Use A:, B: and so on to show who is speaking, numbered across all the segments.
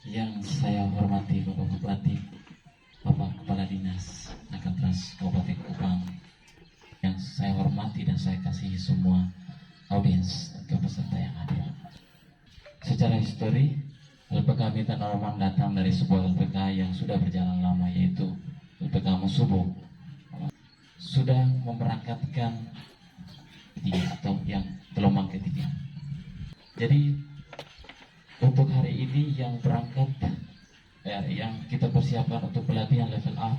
A: Yang saya hormati Bapak Bupati, Bapak Kepala Dinas Nakantrans Kabupaten Kupang, yang saya hormati dan saya kasihi semua audiens dan peserta yang hadir. Secara histori, LPK Mitra Norman datang dari sebuah LPK yang sudah berjalan lama, yaitu LPK Musubo. Sudah memberangkatkan ketiga atau yang gelombang ketiga. Jadi untuk hari ini yang berangkat, yang kita persiapkan untuk pelatihan level A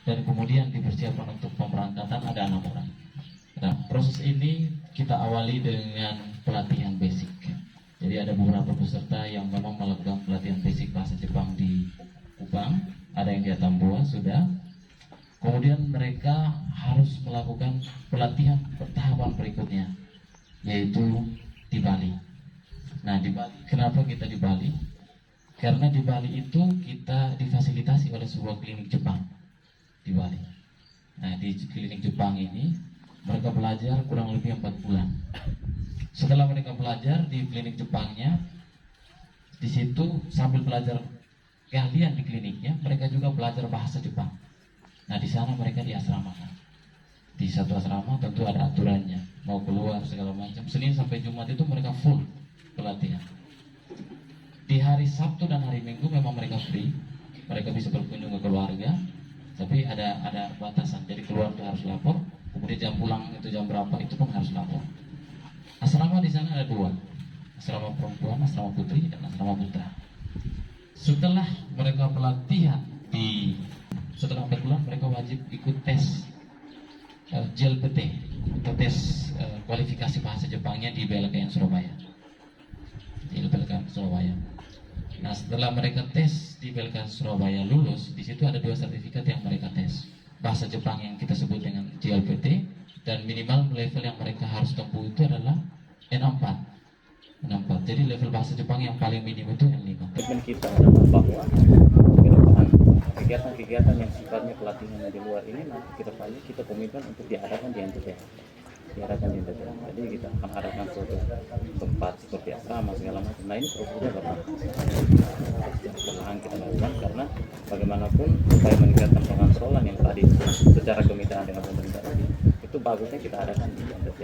A: dan kemudian dipersiapkan untuk pemberangkatan ada 6 orang. Nah, proses ini kita awali dengan pelatihan basic. Jadi ada beberapa peserta yang memang melakukan pelatihan basic bahasa Jepang di Kupang, ada yang di Atambua sudah. Kemudian mereka harus melakukan pelatihan tahapan berikutnya, yaitu di Bali. Nah, di Bali, kenapa kita di Bali? Karena di Bali itu kita difasilitasi oleh sebuah klinik Jepang di Bali. Nah, di klinik Jepang ini mereka belajar kurang lebih 4 bulan. Setelah mereka belajar di klinik Jepangnya, di situ sambil belajar keahlian di kliniknya, mereka juga belajar bahasa Jepang. Nah, di sana mereka diasramakan. Di satu asrama tentu ada aturannya, mau keluar segala macam. Senin sampai Jumat itu mereka full pelatihan. Di hari Sabtu dan hari Minggu memang mereka free, mereka bisa berkunjung ke keluarga, tapi ada batasan. Jadi keluar itu harus lapor, kemudian jam pulang itu jam berapa itu pun harus lapor. Asrama di sana ada 2, asrama perempuan, asrama putri, dan asrama putra. Setelah mereka pelatihan setelah 4 bulan mereka wajib ikut tes JLPT atau tes kualifikasi bahasa Jepangnya di BLKN Surabaya. Di BLKN Surabaya. Nah, setelah mereka tes di BLKN Surabaya lulus, di situ ada 2 sertifikat yang mereka tes. Bahasa Jepang yang kita sebut dengan JLPT, dan minimal level yang mereka harus tempuh itu adalah N4. Jadi level bahasa Jepang yang paling minim itu N5.
B: Komitmen kita adalah bahwa ke depan kegiatan-kegiatan yang sifatnya pelatihannya di luar ini nanti ke depannya kita komitmen untuk diadakan di NTT. Jadi kita akan adakan suatu tempat seperti asrama segala macam. Nah, ini prosesnya perlahan kita lakukan karena bagaimanapun upaya meningkatkan pengontrolan yang tadi secara kemitraan dengan pemerintah tadi itu bagusnya kita adakan di NTT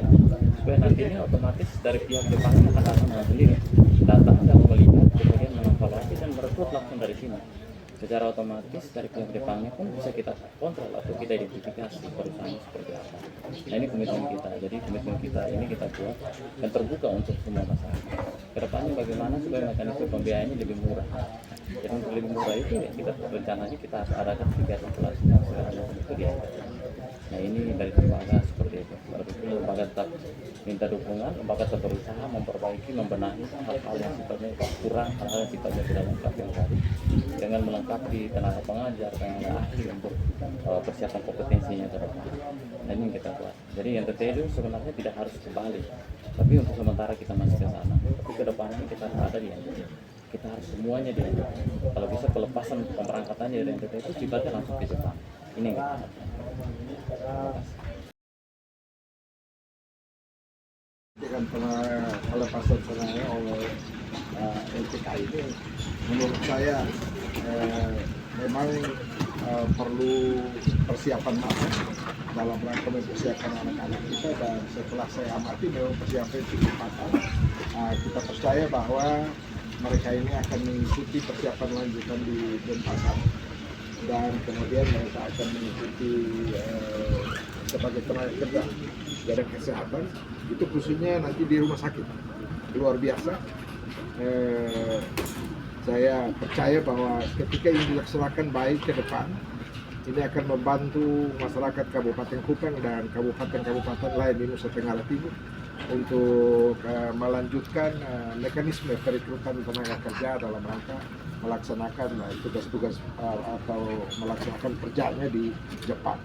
B: supaya nantinya otomatis dari pihak Jepang akan datang dengan sendiri datang dan melihat kemudian mengevaluasi dan merekrut langsung dari sini. Secara otomatis dari pihak Jepangnya pun bisa kita kontrol atau kita identifikasi perusahaannya seperti apa. Nah, ini komitmen kita. Jadi komitmen kita ini kita buat dan terbuka untuk semua masyarakat. Kedepannya bagaimana supaya mekanisme pembiayaannya lebih murah. Jadi untuk lebih murah itu ya kita rencananya kita harus adakan kegiatan pelatihan segala macam itu di NTT. Nah, ini dari lembaga seperti itu. Lembaga tetap minta dukungan, lembaga tetap berusaha memperbaiki, membenahi hal-hal yang sifatnya kurang, hal-hal yang sifatnya tidak lengkap yang tadi, dengan melengkapi tenaga pengajar, tenaga ahli untuk persiapan kompetensinya ke depan. Nah, ini yang kita buat. Jadi NTT itu sebenarnya tidak harus kembali, tapi untuk sementara kita masih ke sana. Tapi ke depannya kita ada di NTT. Kita harus semuanya di NTT. Kalau bisa pelepasan pemberangkatannya dari NTT itu sifatnya langsung ke Jepang. Ini yang kita harapkan.
C: Dengan pelepasan tenaga oleh LPK ini menurut saya memang perlu persiapan matang dalam rangka mempersiapkan anak-anak kita, dan setelah saya amati memang persiapan cukup matang. Kita percaya bahwa mereka ini akan mengikuti persiapan lanjutan di Denpasar dan kemudian mereka akan mengikuti sebagai tenaga kerja dari kesehatan itu khususnya nanti di rumah sakit luar biasa. Saya percaya bahwa ketika ini dilaksanakan baik ke depan, ini akan membantu masyarakat Kabupaten Kupang dan kabupaten-kabupaten lain di Nusa Tenggara Timur untuk melanjutkan mekanisme perekrutan tenaga kerja dalam rangka melaksanakan tugas-tugas atau melaksanakan kerjanya di Jepang.